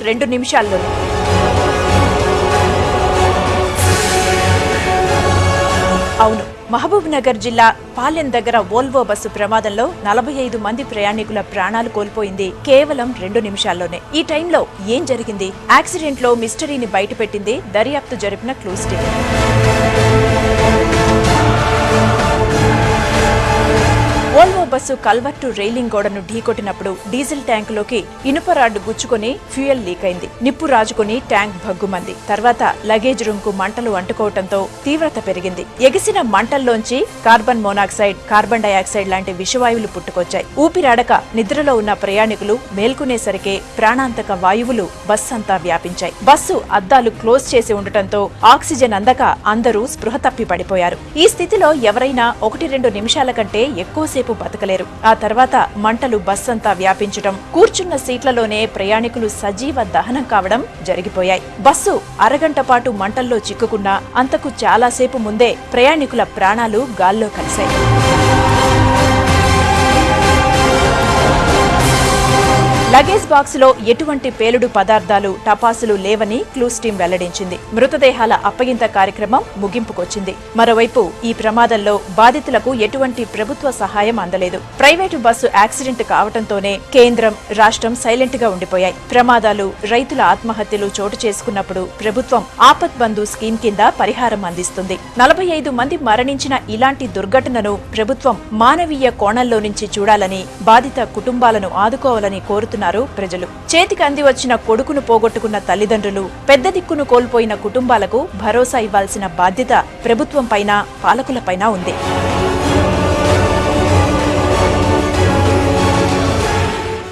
2 నిమిషాల్లోనే. అవును, మహబూబ్ నగర్ జిల్లా పాలెం దగ్గర వోల్వో బస్సు ప్రమాదంలో 45 మంది ప్రయాణికుల ప్రాణాలు కోల్పోయింది కేవలం 2 నిమిషాల్లోనే. ఈ టైంలో ఏం జరిగింది? యాక్సిడెంట్ లో మిస్టరీని బయటపెట్టింది దర్యాప్తు జరిపిన clues team. Volvo bus culvert railing గోడను ఢీకొట్టినప్పుడు డీజిల్ ట్యాంకులోకి ఇనుప రాడ్డు గుచ్చుకుని ఫ్యూయల్ లీక్ అయింది. నిప్పు రాజుకుని ట్యాంక్ భగ్గుమంది. తర్వాత లగేజ్ రూమ్ కు మంటలు అంటుకోవడంతో తీవ్రత పెరిగింది. ఎగిసిన మంటల్లోంచి కార్బన్ మోనాక్సైడ్, కార్బన్ డయాక్సైడ్ లాంటి విషవాయువులు పుట్టుకొచ్చాయి. ఊపిరాడక నిద్రలో ఉన్న ప్రయాణికులు మేల్కొనేసరికే ప్రాణాంతక వాయువులు బస్సు అంతా వ్యాపించాయి. బస్సు అద్దాలు క్లోజ్ చేసి ఉండటంతో ఆక్సిజన్ అందక అందరూ స్పృహ తప్పి పడిపోయారు. ఈ స్థితిలో ఎవరైనా 1-2 నిమిషాల కంటే ఎక్కువసేపు బతకలేరు. ఆ తర్వాత మంటలు బస్సంతా వ్యాపించడం, కూర్చున్న సీట్లలోనే ప్రయాణికులు సజీవ దహనం కావడం జరిగిపోయాయి. బస్సు అరగంట పాటు మంటల్లో చిక్కుకున్నా అంతకు చాలాసేపు ముందే ప్రయాణికుల ప్రాణాలు గాల్లో కలిశాయి. లగేజ్ బాక్స్ లో ఎటువంటి పేలుడు పదార్థాలు, టపాసులు లేవని క్లూస్ టీం వెల్లడించింది. మృతదేహాల అప్పగింత కార్యక్రమం ముగింపుకొచ్చింది. మరోవైపు ఈ ప్రమాదంలో బాధితులకు ఎటువంటి ప్రభుత్వ సహాయం అందలేదు. ప్రైవేటు బస్సు యాక్సిడెంట్ కావడంతోనే కేంద్రం, రాష్ట్రం సైలెంట్ గా ఉండిపోయాయి. ప్రమాదాలు, రైతుల ఆత్మహత్యలు చోటు చేసుకున్నప్పుడు ప్రభుత్వం ఆపత్ బంధు స్కీమ్ కింద పరిహారం అందిస్తుంది. 45 మంది మరణించిన ఇలాంటి దుర్ఘటనను ప్రభుత్వం మానవీయ కోణంలో నుంచి చూడాలని, బాధిత కుటుంబాలను ఆదుకోవాలని కోరుతున్నారు ప్రజలు. చేతికి అంది వచ్చిన కొడుకును పోగొట్టుకున్న తల్లిదండ్రులు, పెద్ద దిక్కును కోల్పోయిన కుటుంబాలకు భరోసా ఇవ్వాల్సిన బాధ్యత ప్రభుత్వంపైన, పాలకులపైన ఉంది.